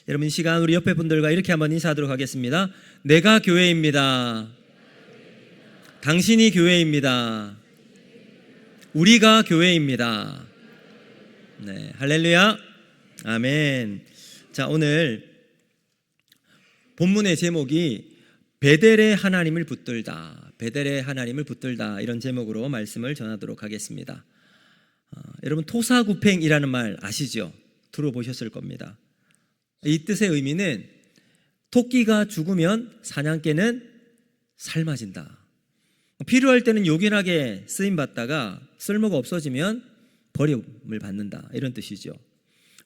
여러분, 이 시간 우리 옆에 분들과 이렇게 한번 인사하도록 하겠습니다. 내가 교회입니다. 당신이 교회입니다. 우리가 교회입니다. 네, 할렐루야. 아멘. 자, 오늘 본문의 제목이 베델의 하나님을 붙들다, 베델의 하나님을 붙들다, 이런 제목으로 말씀을 전하도록 하겠습니다. 여러분, 토사구팽이라는 말 아시죠? 들어보셨을 겁니다. 이 뜻의 의미는 토끼가 죽으면 사냥개는 삶아진다. 필요할 때는 요긴하게 쓰임받다가 쓸모가 없어지면 버림을 받는다, 이런 뜻이죠.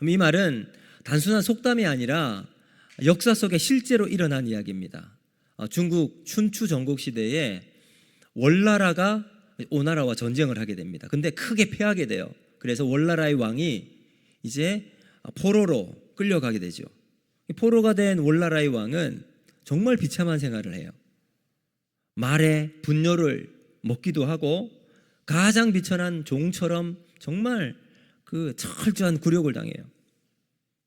이 말은 단순한 속담이 아니라 역사 속에 실제로 일어난 이야기입니다. 중국 춘추 전국 시대에 월나라가 오나라와 전쟁을 하게 됩니다. 근데 크게 패하게 돼요. 그래서 월나라의 왕이 이제 포로로 끌려가게 되죠. 포로가 된 월나라의 왕은 정말 비참한 생활을 해요. 말에 분뇨를 먹기도 하고 가장 비천한 종처럼 정말 그 철저한 굴욕을 당해요.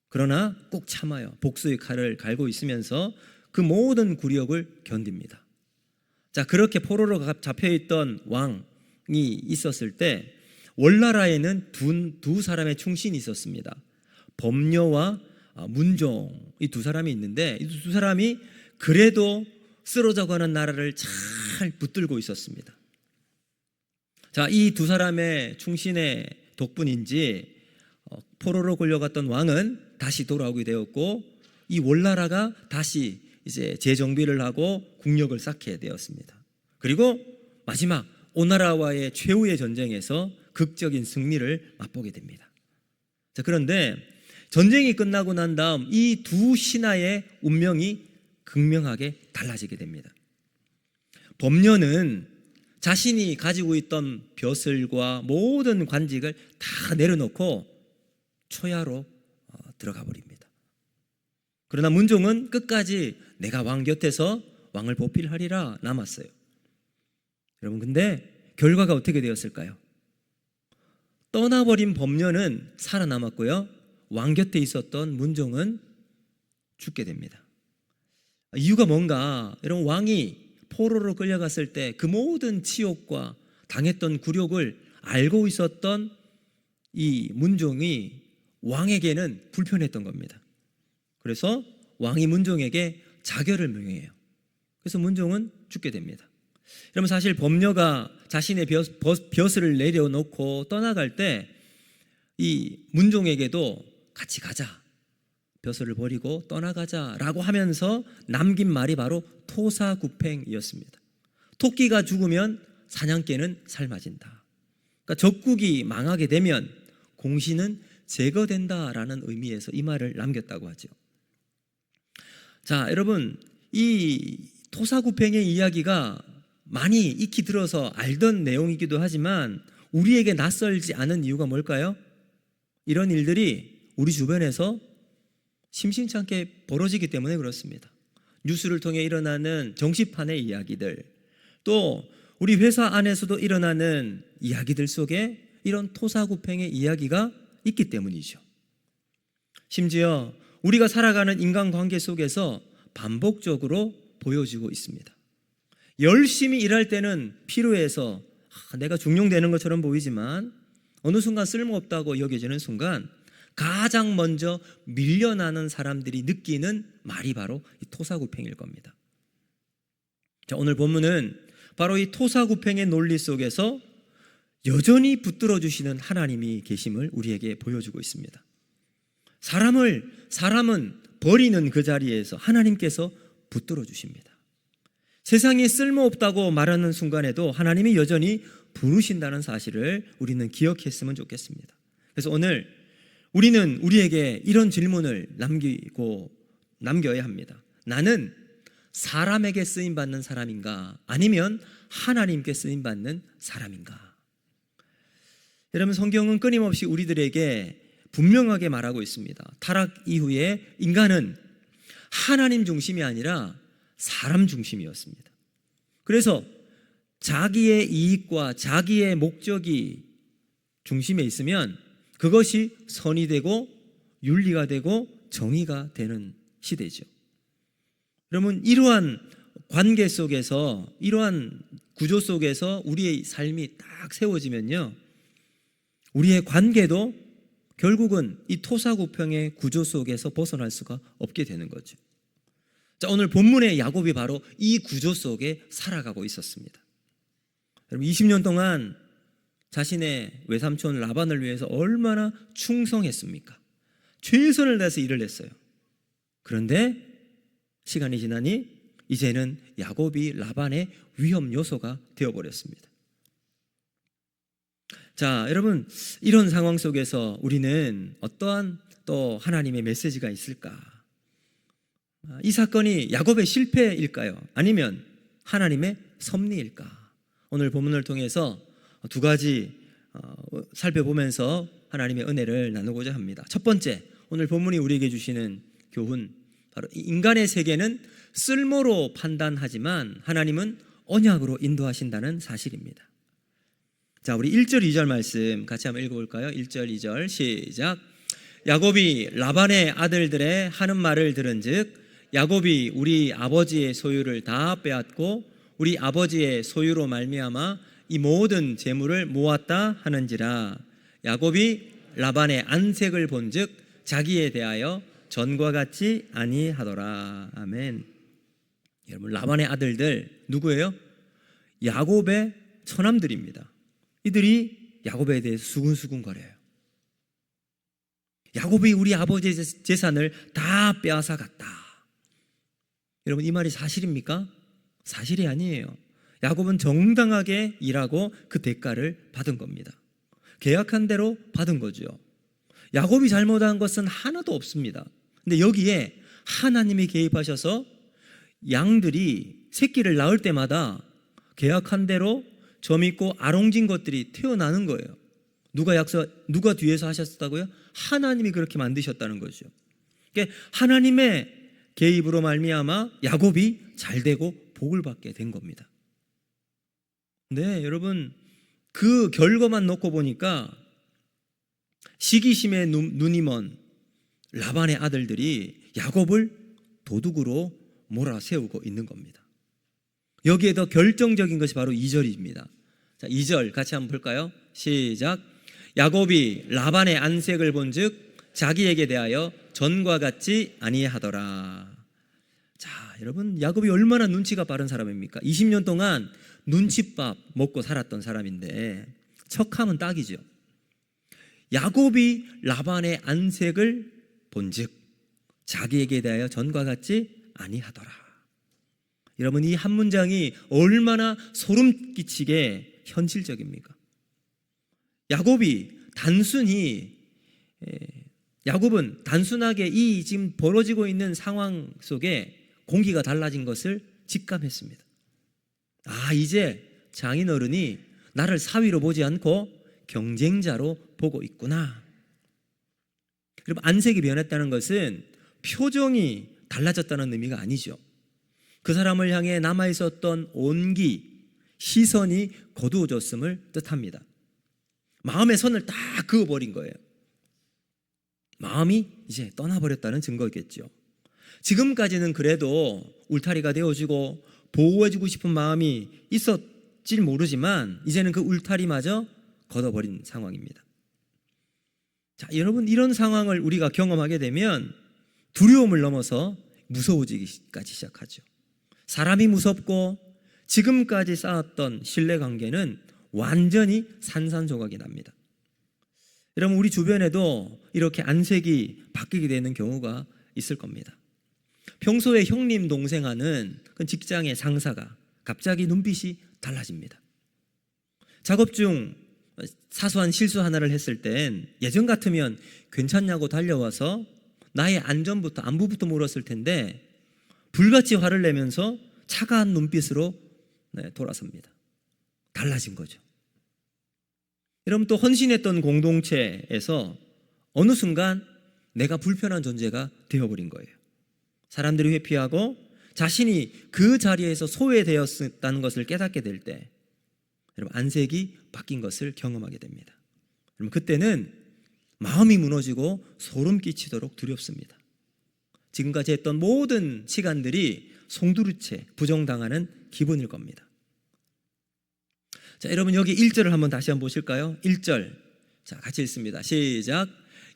그러나 꼭 참아요. 복수의 칼을 갈고 있으면서 그 모든 굴욕을 견딥니다. 자, 그렇게 포로로 잡혀있던 왕이 있었을 때 월나라에는 두 사람의 충신이 있었습니다. 범녀와 문종, 이 두 사람이 있는데 이 두 사람이 그래도 쓰러져가는 나라를 잘 붙들고 있었습니다. 자, 이 두 사람의 충신의 덕분인지 포로로 끌려갔던 왕은 다시 돌아오게 되었고, 이 월나라가 다시 이제 재정비를 하고 국력을 쌓게 되었습니다. 그리고 마지막 오나라와의 최후의 전쟁에서 극적인 승리를 맛보게 됩니다. 자, 그런데 전쟁이 끝나고 난 다음 이 두 신하의 운명이 극명하게 달라지게 됩니다. 범녀는 자신이 가지고 있던 벼슬과 모든 관직을 다 내려놓고 초야로 들어가 버립니다. 그러나 문종은 끝까지 내가 왕 곁에서 왕을 보필하리라 남았어요. 여러분, 근데 결과가 어떻게 되었을까요? 떠나버린 범녀는 살아남았고요, 왕 곁에 있었던 문종은 죽게 됩니다. 이유가 뭔가, 여러분, 왕이 포로로 끌려갔을 때 그 모든 치욕과 당했던 굴욕을 알고 있었던 이 문종이 왕에게는 불편했던 겁니다. 그래서 왕이 문종에게 자결을 명해요. 그래서 문종은 죽게 됩니다. 여러분, 사실 범녀가 자신의 벼슬을 내려놓고 떠나갈 때 이 문종에게도 같이 가자, 벼슬을 버리고 떠나가자라고 하면서 남긴 말이 바로 토사구팽이었습니다. 토끼가 죽으면 사냥개는 삶아진다. 그러니까 적국이 망하게 되면 공신은 제거된다라는 의미에서 이 말을 남겼다고 하죠. 자, 여러분, 이 토사구팽의 이야기가 많이 익히 들어서 알던 내용이기도 하지만 우리에게 낯설지 않은 이유가 뭘까요? 이런 일들이 우리 주변에서 심심치 않게 벌어지기 때문에 그렇습니다. 뉴스를 통해 일어나는 정치판의 이야기들, 또 우리 회사 안에서도 일어나는 이야기들 속에 이런 토사구팽의 이야기가 있기 때문이죠. 심지어 우리가 살아가는 인간관계 속에서 반복적으로 보여지고 있습니다. 열심히 일할 때는 필요해서 내가 중용되는 것처럼 보이지만 어느 순간 쓸모없다고 여겨지는 순간 가장 먼저 밀려나는 사람들이 느끼는 말이 바로 이 토사구팽일 겁니다. 자, 오늘 본문은 바로 이 토사구팽의 논리 속에서 여전히 붙들어 주시는 하나님이 계심을 우리에게 보여주고 있습니다. 사람은 버리는 그 자리에서 하나님께서 붙들어 주십니다. 세상에 쓸모없다고 말하는 순간에도 하나님이 여전히 부르신다는 사실을 우리는 기억했으면 좋겠습니다. 그래서 오늘 우리는 우리에게 이런 질문을 남겨야 합니다. 나는 사람에게 쓰임받는 사람인가, 아니면 하나님께 쓰임받는 사람인가? 여러분, 성경은 끊임없이 우리들에게 분명하게 말하고 있습니다. 타락 이후에 인간은 하나님 중심이 아니라 사람 중심이었습니다. 그래서 자기의 이익과 자기의 목적이 중심에 있으면 그것이 선이 되고 윤리가 되고 정의가 되는 시대죠. 여러분, 이러한 관계 속에서, 이러한 구조 속에서 우리의 삶이 딱 세워지면요, 우리의 관계도 결국은 이 토사구평의 구조 속에서 벗어날 수가 없게 되는 거죠. 자, 오늘 본문의 야곱이 바로 이 구조 속에 살아가고 있었습니다. 여러분, 20년 동안 자신의 외삼촌 라반을 위해서 얼마나 충성했습니까? 최선을 다해서 일을 했어요. 그런데 시간이 지나니 이제는 야곱이 라반의 위험 요소가 되어버렸습니다. 자, 여러분, 이런 상황 속에서 우리는 어떠한 또 하나님의 메시지가 있을까? 이 사건이 야곱의 실패일까요? 아니면 하나님의 섭리일까? 오늘 본문을 통해서 두 가지 살펴보면서 하나님의 은혜를 나누고자 합니다. 첫 번째, 오늘 본문이 우리에게 주시는 교훈, 바로 인간의 세계는 쓸모로 판단하지만 하나님은 언약으로 인도하신다는 사실입니다. 자, 우리 1절 2절 말씀 같이 한번 읽어볼까요? 1절 2절 시작. 야곱이 라반의 아들들의 하는 말을 들은즉 야곱이 우리 아버지의 소유를 다 빼앗고 우리 아버지의 소유로 말미암아 이 모든 재물을 모았다 하는지라. 야곱이 라반의 안색을 본즉 자기에 대하여 전과 같지 아니하더라. 아멘. 여러분, 라반의 아들들 누구예요? 야곱의 처남들입니다. 이들이 야곱에 대해서 수근수근거려요. 야곱이 우리 아버지의 재산을 다 빼앗아 갔다. 여러분, 이 말이 사실입니까? 사실이 아니에요. 야곱은 정당하게 일하고 그 대가를 받은 겁니다. 계약한 대로 받은 거죠. 야곱이 잘못한 것은 하나도 없습니다. 근데 여기에 하나님이 개입하셔서 양들이 새끼를 낳을 때마다 계약한 대로 점 있고 아롱진 것들이 태어나는 거예요. 누가 뒤에서 하셨다고요? 하나님이 그렇게 만드셨다는 거죠. 그러니까 하나님의 개입으로 말미암아 야곱이 잘되고 복을 받게 된 겁니다. 네, 여러분, 그 결과만 놓고 보니까 시기심에 눈이 먼 라반의 아들들이 야곱을 도둑으로 몰아세우고 있는 겁니다. 여기에 더 결정적인 것이 바로 2절입니다. 자, 2절 같이 한번 볼까요? 시작. 야곱이 라반의 안색을 본즉 자기에게 대하여 전과 같지 아니하더라. 자, 여러분, 야곱이 얼마나 눈치가 빠른 사람입니까? 20년 동안 눈칫밥 먹고 살았던 사람인데 척하면 딱이죠. 야곱이 라반의 안색을 본즉 자기에게 대하여 전과 같지 아니하더라. 여러분, 이 한 문장이 얼마나 소름 끼치게 현실적입니까? 야곱은 단순하게 이 지금 벌어지고 있는 상황 속에 공기가 달라진 것을 직감했습니다. 아, 이제 장인어른이 나를 사위로 보지 않고 경쟁자로 보고 있구나. 그리고 안색이 변했다는 것은 표정이 달라졌다는 의미가 아니죠. 그 사람을 향해 남아있었던 온기, 시선이 거두어졌음을 뜻합니다. 마음의 선을 다 그어버린 거예요. 마음이 이제 떠나버렸다는 증거겠죠. 지금까지는 그래도 울타리가 되어주고 보호해주고 싶은 마음이 있었지 모르지만 이제는 그 울타리마저 걷어버린 상황입니다. 자, 여러분, 이런 상황을 우리가 경험하게 되면 두려움을 넘어서 무서워지기까지 시작하죠. 사람이 무섭고 지금까지 쌓았던 신뢰관계는 완전히 산산조각이 납니다. 여러분, 우리 주변에도 이렇게 안색이 바뀌게 되는 경우가 있을 겁니다. 평소에 형님 동생하는 그 직장의 상사가 갑자기 눈빛이 달라집니다. 작업 중 사소한 실수 하나를 했을 땐 예전 같으면 괜찮냐고 달려와서 나의 안부부터 물었을 텐데 불같이 화를 내면서 차가운 눈빛으로 돌아섭니다. 달라진 거죠. 여러분, 또 헌신했던 공동체에서 어느 순간 내가 불편한 존재가 되어버린 거예요. 사람들이 회피하고 자신이 그 자리에서 소외되었다는 것을 깨닫게 될 때 여러분, 안색이 바뀐 것을 경험하게 됩니다. 여러분, 그때는 마음이 무너지고 소름 끼치도록 두렵습니다. 지금까지 했던 모든 시간들이 송두리째 부정당하는 기분일 겁니다. 자, 여러분 여기 1절을 한번 다시 한번 보실까요? 1절. 자, 같이 읽습니다. 시작.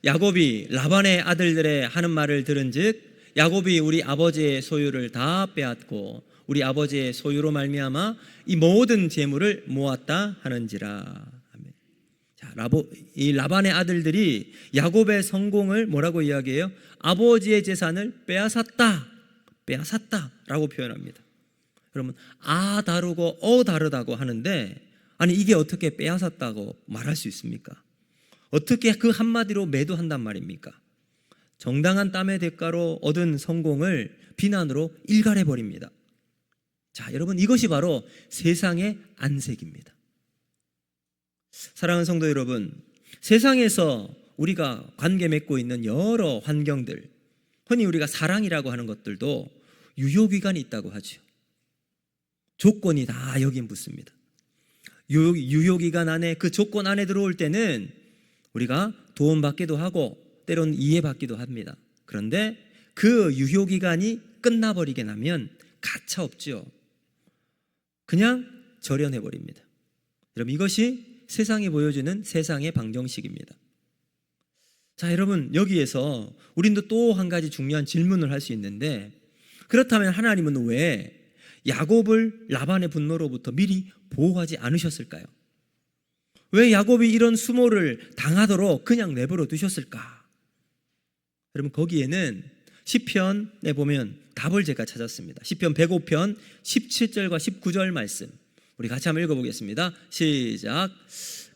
야곱이 라반의 아들들의 하는 말을 들은즉 야곱이 우리 아버지의 소유를 다 빼앗고 우리 아버지의 소유로 말미암아 이 모든 재물을 모았다 하는지라. 아멘. 자, 이 라반의 아들들이 야곱의 성공을 뭐라고 이야기해요? 아버지의 재산을 빼앗았다라고 표현합니다. 그러면 아 다르고 다르다고 하는데, 아니 이게 어떻게 빼앗았다고 말할 수 있습니까? 어떻게 그 한마디로 매도한단 말입니까? 정당한 땀의 대가로 얻은 성공을 비난으로 일갈해 버립니다. 자, 여러분 이것이 바로 세상의 안색입니다. 사랑하는 성도 여러분, 세상에서 우리가 관계 맺고 있는 여러 환경들, 흔히 우리가 사랑이라고 하는 것들도 유효기간이 있다고 하죠. 조건이 다 여긴 붙습니다. 유효기간 안에, 그 조건 안에 들어올 때는 우리가 도움받기도 하고 때로는 이해받기도 합니다. 그런데 그 유효기간이 끝나버리게 나면 가차없죠. 그냥 절연해버립니다. 여러분 이것이 세상이 보여주는 세상의 방정식입니다. 자, 여러분 여기에서 우리도 또 한 가지 중요한 질문을 할 수 있는데, 그렇다면 하나님은 왜 야곱을 라반의 분노로부터 미리 보호하지 않으셨을까요? 왜 야곱이 이런 수모를 당하도록 그냥 내버려 두셨을까? 여러분 거기에는 시편에 보면 답을 제가 찾았습니다. 시편 105편 17절과 19절 말씀 우리 같이 한번 읽어보겠습니다. 시작.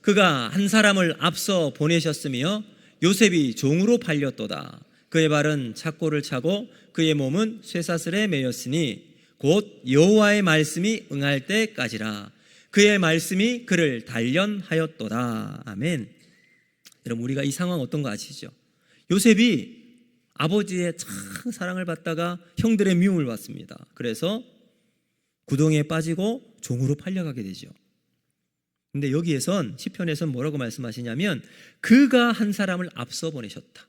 그가 한 사람을 앞서 보내셨으며 요셉이 종으로 팔렸도다. 그의 발은 착고를 차고 그의 몸은 쇠사슬에 매였으니 곧 여호와의 말씀이 응할 때까지라. 그의 말씀이 그를 단련하였도다. 아멘. 여러분 우리가 이 상황 어떤 거 아시죠? 요셉이 아버지의 참 사랑을 받다가 형들의 미움을 받습니다. 그래서 구덩이에 빠지고 종으로 팔려가게 되죠. 근데 여기에선 시편에선 뭐라고 말씀하시냐면 그가 한 사람을 앞서 보내셨다.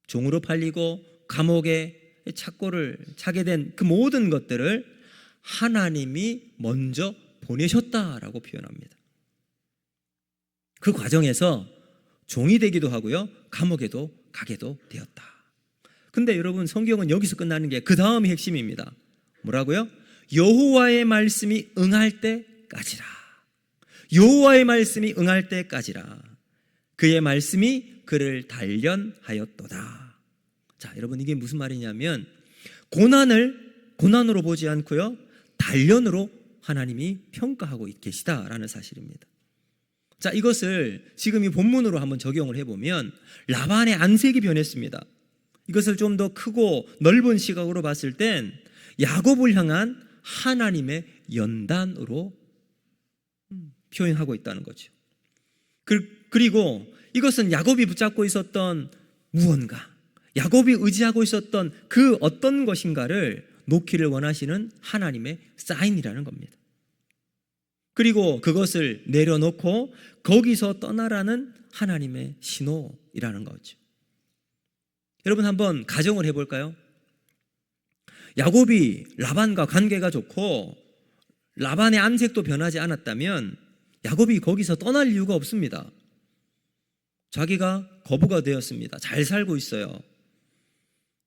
종으로 팔리고 감옥에 착고를 차게 된 그 모든 것들을 하나님이 먼저 보내셨다라고 표현합니다. 그 과정에서 종이 되기도 하고요, 감옥에도 가게도 되었다. 근데 여러분 성경은 여기서 끝나는 게 그 다음이 핵심입니다. 뭐라고요? 여호와의 말씀이 응할 때까지라. 여호와의 말씀이 응할 때까지라. 그의 말씀이 그를 단련하였도다. 자, 여러분 이게 무슨 말이냐면 고난으로 보지 않고요, 단련으로 하나님이 평가하고 계시다라는 사실입니다. 자, 이것을 지금 이 본문으로 한번 적용을 해보면 라반의 안색이 변했습니다. 이것을 좀 더 크고 넓은 시각으로 봤을 땐 야곱을 향한 하나님의 연단으로 표현하고 있다는 거죠. 그리고 이것은 야곱이 붙잡고 있었던 무언가, 야곱이 의지하고 있었던 그 어떤 것인가를 놓기를 원하시는 하나님의 사인이라는 겁니다. 그리고 그것을 내려놓고 거기서 떠나라는 하나님의 신호이라는 거죠. 여러분 한번 가정을 해볼까요? 야곱이 라반과 관계가 좋고 라반의 안색도 변하지 않았다면 야곱이 거기서 떠날 이유가 없습니다. 자기가 거부가 되었습니다. 잘 살고 있어요.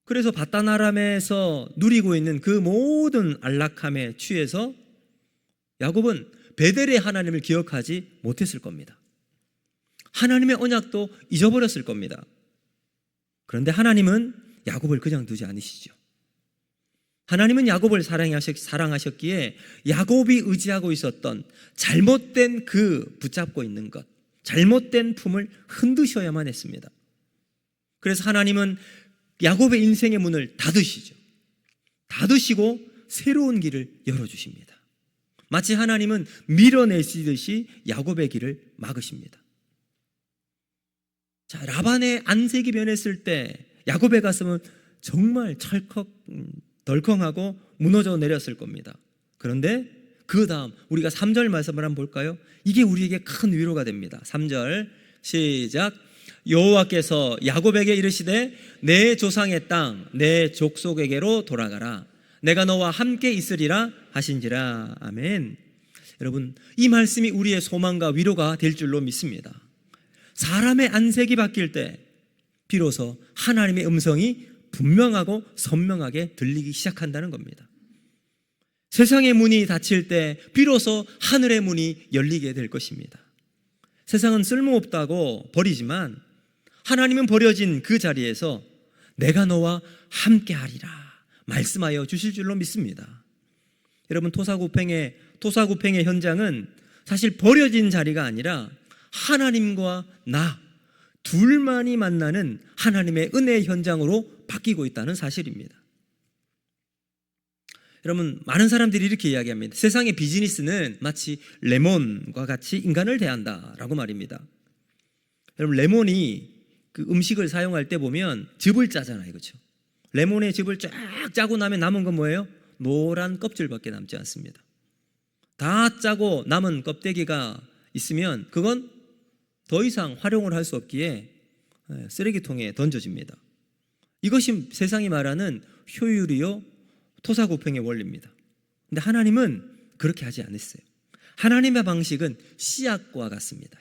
그래서 바다나람에서 누리고 있는 그 모든 안락함에 취해서 야곱은 베델의 하나님을 기억하지 못했을 겁니다. 하나님의 언약도 잊어버렸을 겁니다. 그런데 하나님은 야곱을 그냥 두지 않으시죠. 하나님은 야곱을 사랑하셨기에 야곱이 의지하고 있었던 잘못된 그 붙잡고 있는 것, 잘못된 품을 흔드셔야만 했습니다. 그래서 하나님은 야곱의 인생의 문을 닫으시죠. 닫으시고 새로운 길을 열어주십니다. 마치 하나님은 밀어내시듯이 야곱의 길을 막으십니다. 자, 라반의 안색이 변했을 때 야곱의 가슴은 정말 덜컹하고 무너져 내렸을 겁니다. 그런데 그 다음 우리가 3절 말씀을 한번 볼까요? 이게 우리에게 큰 위로가 됩니다. 3절 시작. 여호와께서 야곱에게 이르시되 내 조상의 땅 내 족속에게로 돌아가라. 내가 너와 함께 있으리라 하신지라. 아멘. 여러분, 이 말씀이 우리의 소망과 위로가 될 줄로 믿습니다. 사람의 안색이 바뀔 때 비로소 하나님의 음성이 분명하고 선명하게 들리기 시작한다는 겁니다. 세상의 문이 닫힐 때 비로소 하늘의 문이 열리게 될 것입니다. 세상은 쓸모없다고 버리지만 하나님은 버려진 그 자리에서 내가 너와 함께하리라 말씀하여 주실 줄로 믿습니다. 여러분, 토사구팽의 현장은 사실 버려진 자리가 아니라 하나님과 나 둘만이 만나는 하나님의 은혜의 현장으로 바뀌고 있다는 사실입니다. 여러분, 많은 사람들이 이렇게 이야기합니다. 세상의 비즈니스는 마치 레몬과 같이 인간을 대한다라고 말입니다. 여러분, 레몬이 그 음식을 사용할 때 보면 즙을 짜잖아요, 그렇죠? 레몬의 즙을 쫙 짜고 나면 남은 건 뭐예요? 노란 껍질밖에 남지 않습니다. 다 짜고 남은 껍데기가 있으면 그건 더 이상 활용을 할 수 없기에 쓰레기통에 던져집니다. 이것이 세상이 말하는 효율이요 토사구팽의 원리입니다. 근데 하나님은 그렇게 하지 않았어요. 하나님의 방식은 씨앗과 같습니다.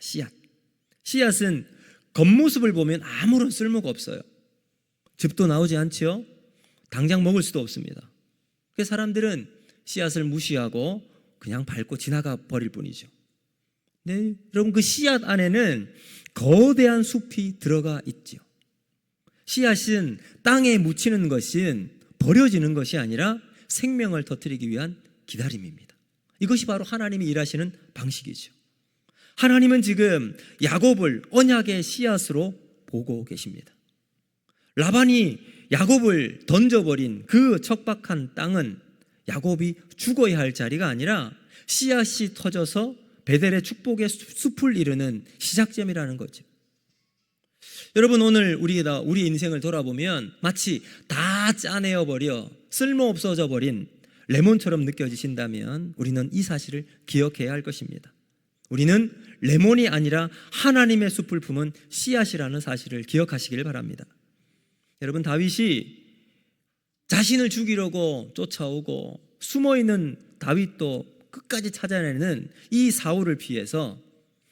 씨앗은 겉모습을 보면 아무런 쓸모가 없어요. 즙도 나오지 않죠. 당장 먹을 수도 없습니다. 그래서 사람들은 씨앗을 무시하고 그냥 밟고 지나가 버릴 뿐이죠. 네, 여러분, 그 씨앗 안에는 거대한 숲이 들어가 있죠. 씨앗은 땅에 묻히는 것은 버려지는 것이 아니라 생명을 터뜨리기 위한 기다림입니다. 이것이 바로 하나님이 일하시는 방식이죠. 하나님은 지금 야곱을 언약의 씨앗으로 보고 계십니다. 라반이 야곱을 던져버린 그 척박한 땅은 야곱이 죽어야 할 자리가 아니라 씨앗이 터져서 베델의 축복의 숲을 이루는 시작점이라는 거죠. 여러분, 오늘 우리가 우리 인생을 돌아보면 마치 다 짜내어버려 쓸모없어져 버린 레몬처럼 느껴지신다면 우리는 이 사실을 기억해야 할 것입니다. 우리는 레몬이 아니라 하나님의 숲을 품은 씨앗이라는 사실을 기억하시길 바랍니다. 여러분, 다윗이 자신을 죽이려고 쫓아오고 숨어있는 다윗도 끝까지 찾아내는 이 사울을 피해서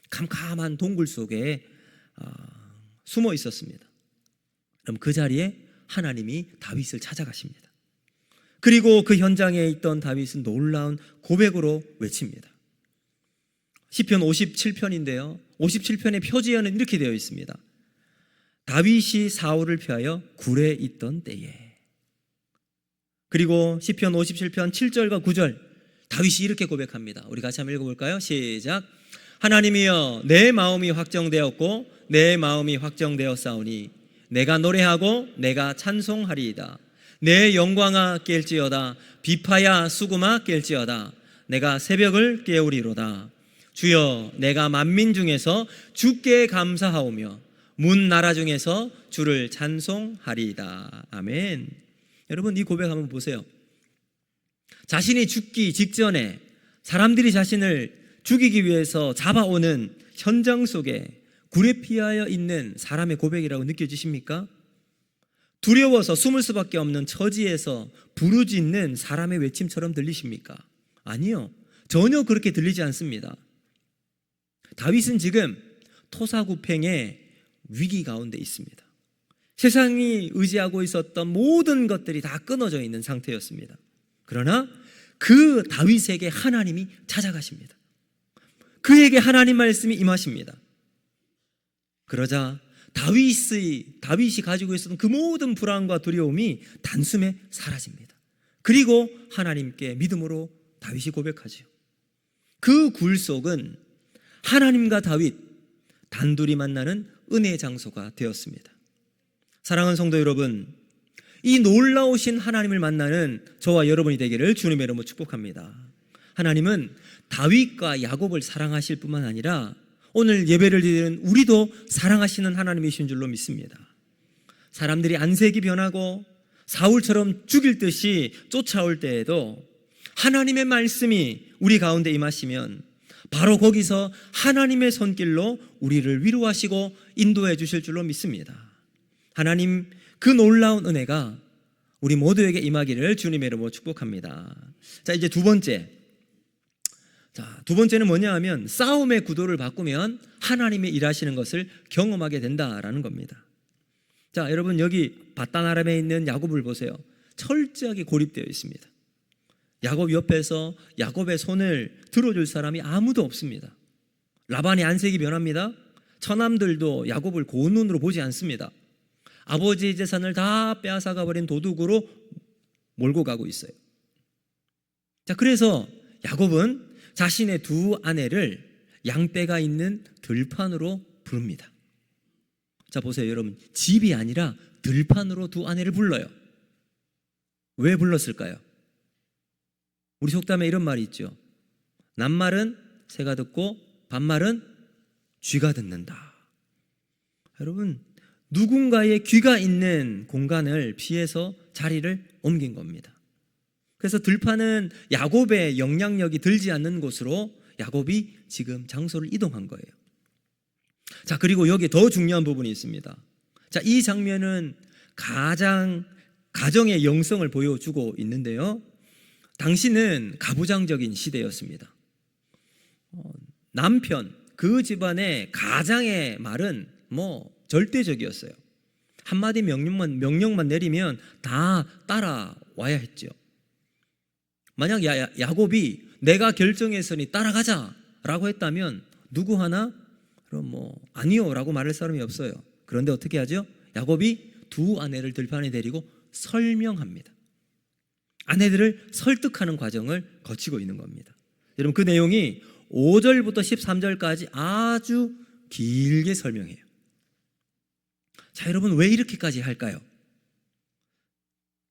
캄캄한 동굴 속에 숨어 있었습니다. 그럼 그 자리에 하나님이 다윗을 찾아가십니다. 그리고 그 현장에 있던 다윗은 놀라운 고백으로 외칩니다. 시편 57편인데요 57편의 표지에는 이렇게 되어 있습니다. 다윗이 사울을 피하여 굴에 있던 때에. 그리고 시편 57편 7절과 9절 다윗이 이렇게 고백합니다. 우리 같이 한번 읽어볼까요? 시작. 하나님이여, 내 마음이 확정되었고 내 마음이 확정되었사오니 내가 노래하고 내가 찬송하리이다. 내 영광아 깰지어다. 비파야 수금아 깰지어다. 내가 새벽을 깨우리로다. 주여, 내가 만민 중에서 주께 감사하오며 문 나라 중에서 주를 찬송하리이다. 아멘. 여러분, 이 고백 한번 보세요. 자신이 죽기 직전에 사람들이 자신을 죽이기 위해서 잡아오는 현장 속에 굴에 피하여 있는 사람의 고백이라고 느껴지십니까? 두려워서 숨을 수밖에 없는 처지에서 부르짖는 사람의 외침처럼 들리십니까? 아니요, 전혀 그렇게 들리지 않습니다. 다윗은 지금 토사구팽의 위기 가운데 있습니다. 세상이 의지하고 있었던 모든 것들이 다 끊어져 있는 상태였습니다. 그러나 그 다윗에게 하나님이 찾아가십니다. 그에게 하나님 말씀이 임하십니다. 그러자 다윗이 가지고 있었던 그 모든 불안과 두려움이 단숨에 사라집니다. 그리고 하나님께 믿음으로 다윗이 고백하죠. 그 굴 속은 하나님과 다윗 단둘이 만나는 은혜의 장소가 되었습니다. 사랑하는 성도 여러분, 이 놀라우신 하나님을 만나는 저와 여러분이 되기를 주님의 이름으로 축복합니다. 하나님은 다윗과 야곱을 사랑하실 뿐만 아니라 오늘 예배를 드리는 우리도 사랑하시는 하나님이신 줄로 믿습니다. 사람들이 안색이 변하고 사울처럼 죽일 듯이 쫓아올 때에도 하나님의 말씀이 우리 가운데 임하시면 바로 거기서 하나님의 손길로 우리를 위로하시고 인도해 주실 줄로 믿습니다. 하나님 그 놀라운 은혜가 우리 모두에게 임하기를 주님의 이름으로 축복합니다. 자, 이제 두 번째. 자, 두 번째는 뭐냐 하면 싸움의 구도를 바꾸면 하나님이 일하시는 것을 경험하게 된다라는 겁니다. 자, 여러분 여기 바단 아람에 있는 야곱을 보세요. 철저하게 고립되어 있습니다. 야곱 옆에서 야곱의 손을 들어줄 사람이 아무도 없습니다. 라반의 안색이 변합니다. 처남들도 야곱을 고운 눈으로 보지 않습니다. 아버지의 재산을 다 빼앗아가 버린 도둑으로 몰고 가고 있어요. 자, 그래서 야곱은 자신의 두 아내를 양떼가 있는 들판으로 부릅니다. 자, 보세요 여러분, 집이 아니라 들판으로 두 아내를 불러요. 왜 불렀을까요? 우리 속담에 이런 말이 있죠. 낱말은 새가 듣고 반말은 쥐가 듣는다. 여러분, 누군가의 귀가 있는 공간을 피해서 자리를 옮긴 겁니다. 그래서 들판은 야곱의 영향력이 들지 않는 곳으로 야곱이 지금 장소를 이동한 거예요. 자, 그리고 여기에 더 중요한 부분이 있습니다. 자, 이 장면은 가정의 영성을 보여주고 있는데요. 당시는 가부장적인 시대였습니다. 남편, 그 집안의 가장의 말은 절대적이었어요. 한마디 명령만 내리면 다 따라와야 했죠. 만약 야곱이 내가 결정했으니 따라가자라고 했다면 누구 하나 그럼 아니요 라고 말할 사람이 없어요. 그런데 어떻게 하죠? 야곱이 두 아내를 들판에 데리고 설명합니다. 아내들을 설득하는 과정을 거치고 있는 겁니다. 여러분, 그 내용이 5절부터 13절까지 아주 길게 설명해요. 자, 여러분 왜 이렇게까지 할까요?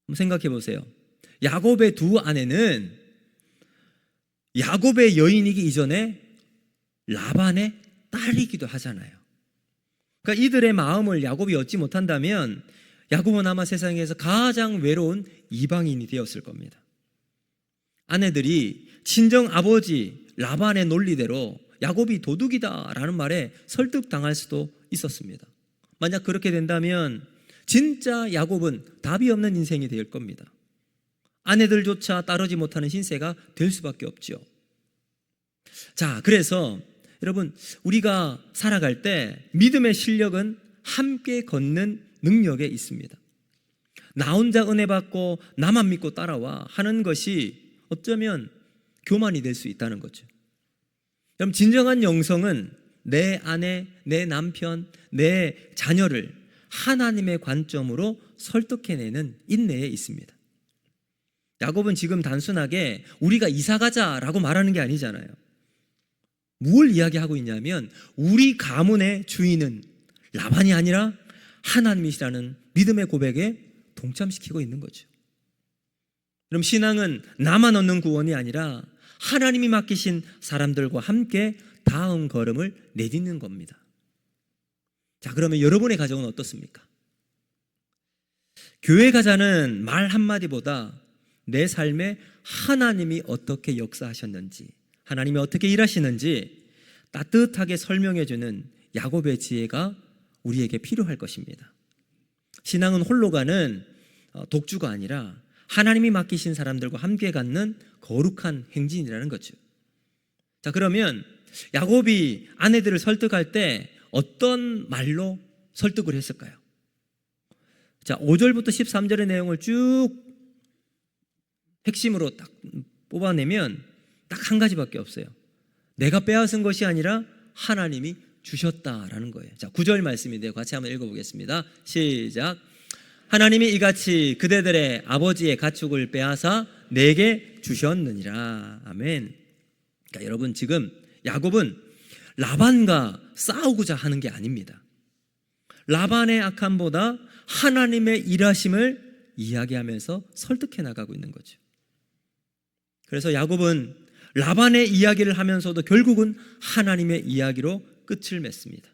한번 생각해 보세요. 야곱의 두 아내는 야곱의 여인이기 이전에 라반의 딸이기도 하잖아요. 그러니까 이들의 마음을 야곱이 얻지 못한다면 야곱은 아마 세상에서 가장 외로운 이방인이 되었을 겁니다. 아내들이 친정 아버지 라반의 논리대로 야곱이 도둑이다라는 말에 설득당할 수도 있었습니다. 만약 그렇게 된다면 진짜 야곱은 답이 없는 인생이 될 겁니다. 아내들조차 따르지 못하는 신세가 될 수밖에 없죠. 자, 그래서 여러분, 우리가 살아갈 때 믿음의 실력은 함께 걷는 능력에 있습니다. 나 혼자 은혜 받고 나만 믿고 따라와 하는 것이 어쩌면 교만이 될 수 있다는 거죠. 여러분, 진정한 영성은 내 아내, 내 남편, 내 자녀를 하나님의 관점으로 설득해내는 인내에 있습니다. 야곱은 지금 단순하게 우리가 이사가자라고 말하는 게 아니잖아요. 뭘 이야기하고 있냐면 우리 가문의 주인은 라반이 아니라 하나님이시라는 믿음의 고백에 동참시키고 있는 거죠. 그럼 신앙은 나만 얻는 구원이 아니라 하나님이 맡기신 사람들과 함께 다음 걸음을 내딛는 겁니다. 자, 그러면 여러분의 가정은 어떻습니까? 교회 가자는 말 한마디보다 내 삶에 하나님이 어떻게 역사하셨는지, 하나님이 어떻게 일하시는지 따뜻하게 설명해주는 야곱의 지혜가 우리에게 필요할 것입니다. 신앙은 홀로 가는 독주가 아니라 하나님이 맡기신 사람들과 함께 갖는 거룩한 행진이라는 거죠. 자, 그러면 야곱이 아내들을 설득할 때 어떤 말로 설득을 했을까요? 자, 5절부터 13절의 내용을 쭉 핵심으로 딱 뽑아내면 딱 한 가지밖에 없어요. 내가 빼앗은 것이 아니라 하나님이 주셨다라는 거예요. 자, 9절 말씀인데요. 같이 한번 읽어보겠습니다. 시작. 하나님이 이같이 그대들의 아버지의 가축을 빼앗아 내게 주셨느니라. 아멘. 그러니까 여러분, 지금 야곱은 라반과 싸우고자 하는 게 아닙니다. 라반의 악함보다 하나님의 일하심을 이야기하면서 설득해 나가고 있는 거죠. 그래서 야곱은 라반의 이야기를 하면서도 결국은 하나님의 이야기로 끝을 맺습니다.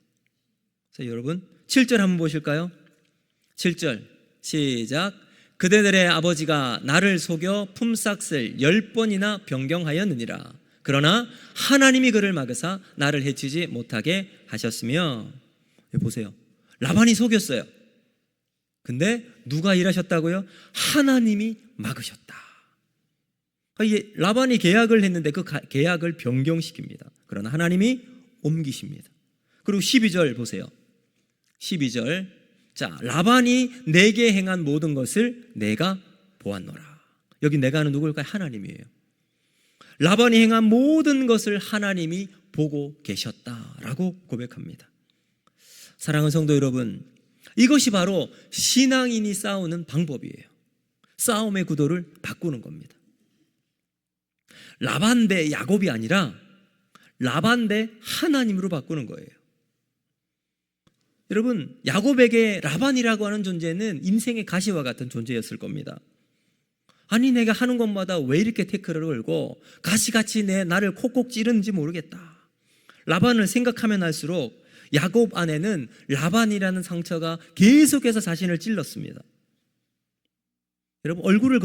그래서 여러분 7절 한번 보실까요? 7절 시작. 그대들의 아버지가 나를 속여 품삯을 10번이나 변경하였느니라. 그러나 하나님이 그를 막으사 나를 해치지 못하게 하셨으며. 보세요. 라반이 속였어요. 근데 누가 일하셨다고요? 하나님이 막으셨다. 이게 라반이 계약을 했는데 그 계약을 변경시킵니다. 그러나 하나님이 옮기십니다. 그리고 12절 보세요. 12절. 자, 라반이 내게 행한 모든 것을 내가 보았노라. 여기 내가는 누굴까요? 하나님이에요. 라반이 행한 모든 것을 하나님이 보고 계셨다라고 고백합니다. 사랑하는 성도 여러분, 이것이 바로 신앙인이 싸우는 방법이에요. 싸움의 구도를 바꾸는 겁니다. 라반 대 야곱이 아니라 라반 대 하나님으로 바꾸는 거예요. 여러분, 야곱에게 라반이라고 하는 존재는 인생의 가시와 같은 존재였을 겁니다. 아니, 내가 하는 것마다 왜 이렇게 태클을 걸고 가시같이 나를 콕콕 찌르는지 모르겠다. 라반을 생각하면 할수록 야곱 안에는 라반이라는 상처가 계속해서 자신을 찔렀습니다. 여러분, 얼굴을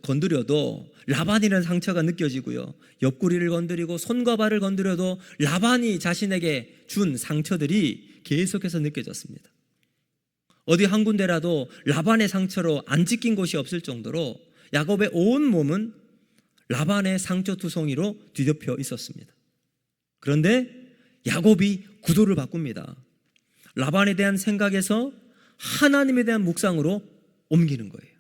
건드려도 라반이라는 상처가 느껴지고요, 옆구리를 건드리고 손과 발을 건드려도 라반이 자신에게 준 상처들이 계속해서 느껴졌습니다. 어디 한 군데라도 라반의 상처로 안 찢긴 곳이 없을 정도로 야곱의 온 몸은 라반의 상처 투성이로 뒤덮여 있었습니다. 그런데 야곱이 구도를 바꿉니다. 라반에 대한 생각에서 하나님에 대한 묵상으로 옮기는 거예요.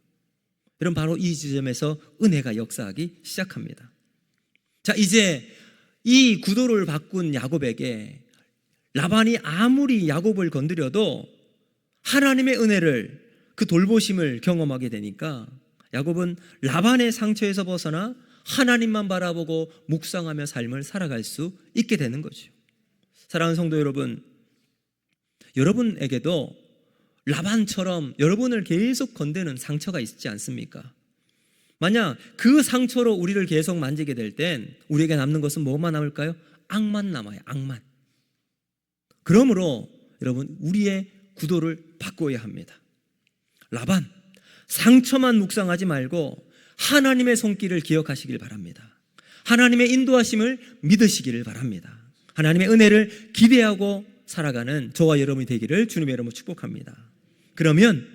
여러분, 바로 이 지점에서 은혜가 역사하기 시작합니다. 자, 이제 이 구도를 바꾼 야곱에게 라반이 아무리 야곱을 건드려도 하나님의 은혜를, 그 돌보심을 경험하게 되니까 야곱은 라반의 상처에서 벗어나 하나님만 바라보고 묵상하며 삶을 살아갈 수 있게 되는 거죠. 사랑하는 성도 여러분, 여러분에게도 라반처럼 여러분을 계속 건드는 상처가 있지 않습니까? 만약 그 상처로 우리를 계속 만지게 될 땐 우리에게 남는 것은 뭐만 남을까요? 악만 남아요. 악만. 그러므로 여러분, 우리의 구도를 바꿔야 합니다. 라반, 상처만 묵상하지 말고 하나님의 손길을 기억하시길 바랍니다. 하나님의 인도하심을 믿으시기를 바랍니다. 하나님의 은혜를 기대하고 살아가는 저와 여러분이 되기를 주님의 이름으로 축복합니다. 그러면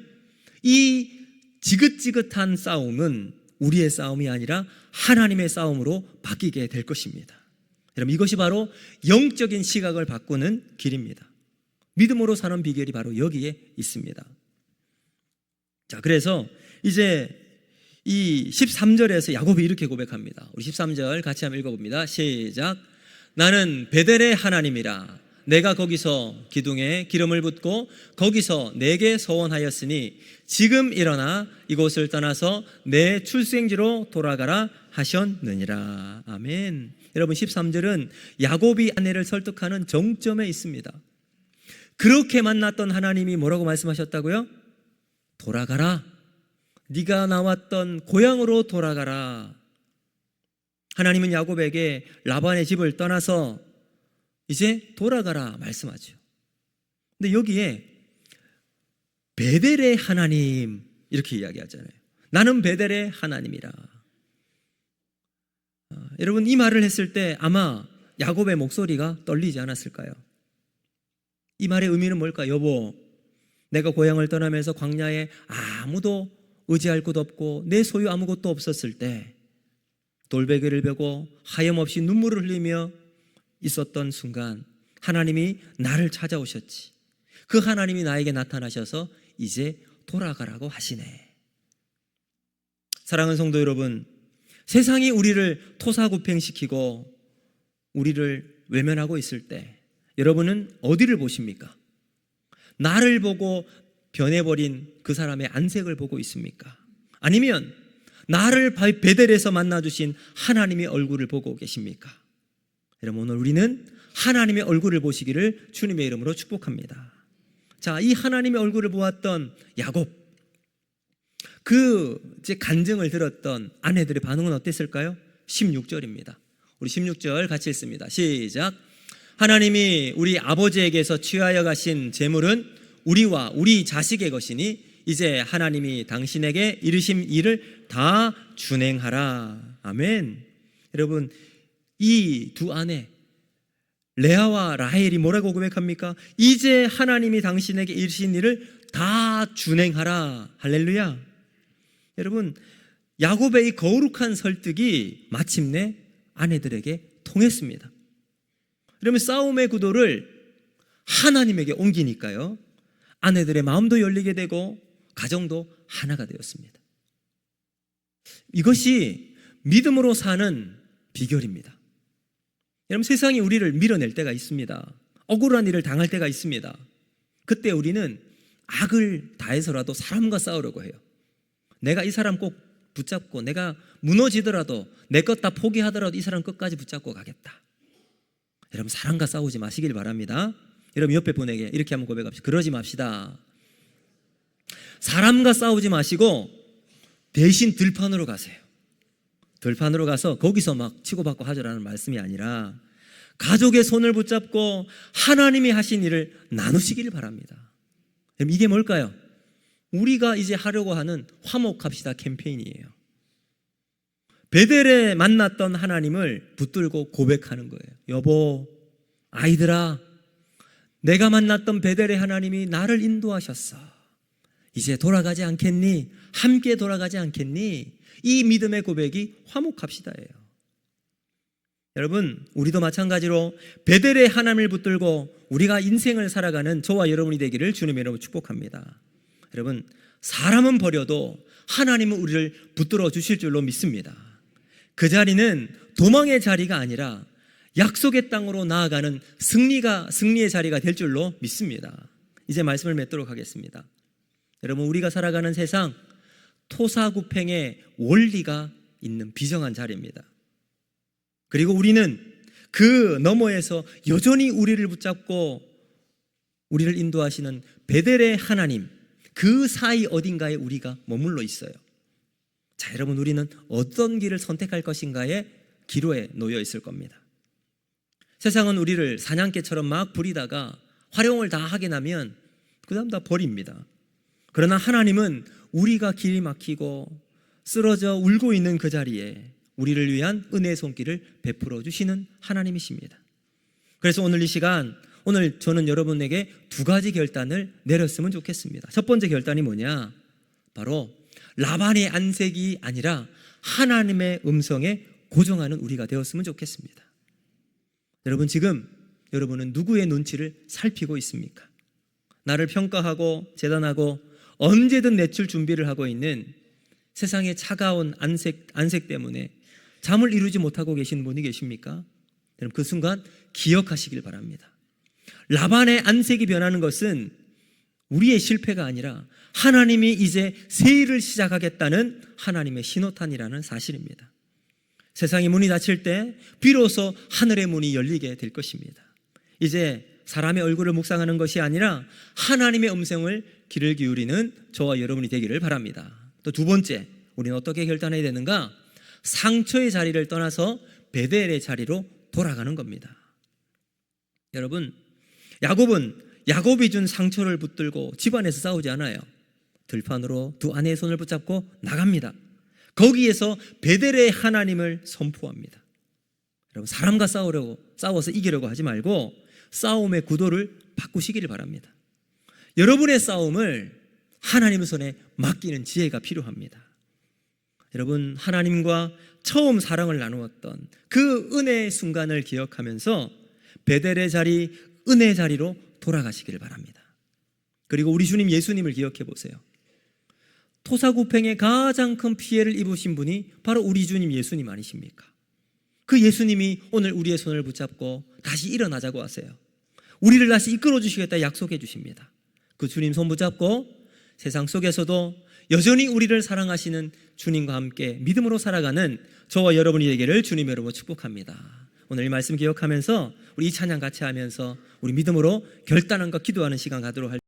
이 지긋지긋한 싸움은 우리의 싸움이 아니라 하나님의 싸움으로 바뀌게 될 것입니다. 여러분, 이것이 바로 영적인 시각을 바꾸는 길입니다. 믿음으로 사는 비결이 바로 여기에 있습니다. 자, 그래서 이제 이 13절에서 야곱이 이렇게 고백합니다. 우리 13절 같이 한번 읽어봅니다. 시작. 나는 베델의 하나님이라. 내가 거기서 기둥에 기름을 붓고 거기서 내게 서원하였으니 지금 일어나 이곳을 떠나서 내 출생지로 돌아가라 하셨느니라. 아멘. 여러분, 13절은 야곱이 아내를 설득하는 정점에 있습니다. 그렇게 만났던 하나님이 뭐라고 말씀하셨다고요? 돌아가라. 네가 나왔던 고향으로 돌아가라. 하나님은 야곱에게 라반의 집을 떠나서 이제 돌아가라 말씀하죠. 근데 여기에 베델의 하나님 이렇게 이야기하잖아요. 나는 베델의 하나님이라. 여러분, 이 말을 했을 때 아마 야곱의 목소리가 떨리지 않았을까요? 이 말의 의미는 뭘까? 여보, 내가 고향을 떠나면서 광야에 아무도 의지할 곳 없고 내 소유 아무것도 없었을 때 돌베개를 베고 하염없이 눈물을 흘리며 있었던 순간 하나님이 나를 찾아오셨지. 그 하나님이 나에게 나타나셔서 이제 돌아가라고 하시네. 사랑하는 성도 여러분, 세상이 우리를 토사구팽시키고 우리를 외면하고 있을 때 여러분은 어디를 보십니까? 나를 보고 변해버린 그 사람의 안색을 보고 있습니까? 아니면 나를 베델에서 만나주신 하나님의 얼굴을 보고 계십니까? 여러분, 오늘 우리는 하나님의 얼굴을 보시기를 주님의 이름으로 축복합니다. 자, 이 하나님의 얼굴을 보았던 야곱, 그 이제 간증을 들었던 아내들의 반응은 어땠을까요? 16절입니다. 우리 16절 같이 읽습니다. 시작. 하나님이 우리 아버지에게서 취하여 가신 재물은 우리와 우리 자식의 것이니 이제 하나님이 당신에게 이르신 일을 다 준행하라. 아멘. 여러분, 이 두 아내 레아와 라헬이 뭐라고 고백합니까? 이제 하나님이 당신에게 이르신 일을 다 준행하라. 할렐루야. 여러분, 야곱의 이 거룩한 설득이 마침내 아내들에게 통했습니다. 그러면 싸움의 구도를 하나님에게 옮기니까요, 아내들의 마음도 열리게 되고 가정도 하나가 되었습니다. 이것이 믿음으로 사는 비결입니다. 여러분, 세상이 우리를 밀어낼 때가 있습니다. 억울한 일을 당할 때가 있습니다. 그때 우리는 악을 다해서라도 사람과 싸우려고 해요. 내가 이 사람 꼭 붙잡고, 내가 무너지더라도 내 것 다 포기하더라도 이 사람 끝까지 붙잡고 가겠다. 여러분, 사람과 싸우지 마시길 바랍니다. 여러분, 옆에 분에게 이렇게 한번 고백합시다. 그러지 맙시다. 사람과 싸우지 마시고 대신 들판으로 가세요. 들판으로 가서 거기서 막 치고받고 하자라는 말씀이 아니라 가족의 손을 붙잡고 하나님이 하신 일을 나누시길 바랍니다. 이게 뭘까요? 우리가 이제 하려고 하는 화목합시다 캠페인이에요. 베델에 만났던 하나님을 붙들고 고백하는 거예요. 여보, 아이들아, 내가 만났던 베델의 하나님이 나를 인도하셨어. 이제 돌아가지 않겠니? 함께 돌아가지 않겠니? 이 믿음의 고백이 화목합시다예요. 여러분, 우리도 마찬가지로 베델의 하나님을 붙들고 우리가 인생을 살아가는 저와 여러분이 되기를 주님의 이름으로 축복합니다. 여러분, 사람은 버려도 하나님은 우리를 붙들어 주실 줄로 믿습니다. 그 자리는 도망의 자리가 아니라 약속의 땅으로 나아가는 승리의 자리가 될 줄로 믿습니다. 이제 말씀을 맺도록 하겠습니다. 여러분, 우리가 살아가는 세상 토사구팽의 원리가 있는 비정한 자리입니다. 그리고 우리는 그 너머에서 여전히 우리를 붙잡고 우리를 인도하시는 베델의 하나님, 그 사이 어딘가에 우리가 머물러 있어요. 자, 여러분, 우리는 어떤 길을 선택할 것인가에 기로에 놓여 있을 겁니다. 세상은 우리를 사냥개처럼 막 부리다가 활용을 다 하게 나면 그 다음 다 버립니다. 그러나 하나님은 우리가 길이 막히고 쓰러져 울고 있는 그 자리에 우리를 위한 은혜의 손길을 베풀어 주시는 하나님이십니다. 그래서 오늘 이 시간, 오늘 저는 여러분에게 두 가지 결단을 내렸으면 좋겠습니다. 첫 번째 결단이 뭐냐? 바로 라반의 안색이 아니라 하나님의 음성에 고정하는 우리가 되었으면 좋겠습니다. 여러분, 지금 여러분은 누구의 눈치를 살피고 있습니까? 나를 평가하고 재단하고 언제든 내출 준비를 하고 있는 세상의 차가운 안색 때문에 잠을 이루지 못하고 계신 분이 계십니까? 여러분, 그 순간 기억하시길 바랍니다. 라반의 안색이 변하는 것은 우리의 실패가 아니라 하나님이 이제 새 일을 시작하겠다는 하나님의 신호탄이라는 사실입니다. 세상의 문이 닫힐 때 비로소 하늘의 문이 열리게 될 것입니다. 이제 사람의 얼굴을 묵상하는 것이 아니라 하나님의 음성을 귀를 기울이는 저와 여러분이 되기를 바랍니다. 또 두 번째, 우리는 어떻게 결단해야 되는가? 상처의 자리를 떠나서 베델의 자리로 돌아가는 겁니다. 여러분, 야곱이 준 상처를 붙들고 집안에서 싸우지 않아요. 들판으로 두 아내의 손을 붙잡고 나갑니다. 거기에서 베델의 하나님을 선포합니다. 여러분, 사람과 싸워서 이기려고 하지 말고 싸움의 구도를 바꾸시기를 바랍니다. 여러분의 싸움을 하나님의 손에 맡기는 지혜가 필요합니다. 여러분, 하나님과 처음 사랑을 나누었던 그 은혜의 순간을 기억하면서 베델의 자리, 은혜의 자리로 돌아가시기를 바랍니다. 그리고 우리 주님 예수님을 기억해 보세요. 토사구팽에 가장 큰 피해를 입으신 분이 바로 우리 주님 예수님 아니십니까? 그 예수님이 오늘 우리의 손을 붙잡고 다시 일어나자고 하세요. 우리를 다시 이끌어 주시겠다 약속해 주십니다. 그 주님 손 붙잡고 세상 속에서도 여전히 우리를 사랑하시는 주님과 함께 믿음으로 살아가는 저와 여러분이 되기를 주님의 이름으로 축복합니다. 오늘 이 말씀 기억하면서 우리 이 찬양 같이 하면서 우리 믿음으로 결단함과 기도하는 시간 가도록 할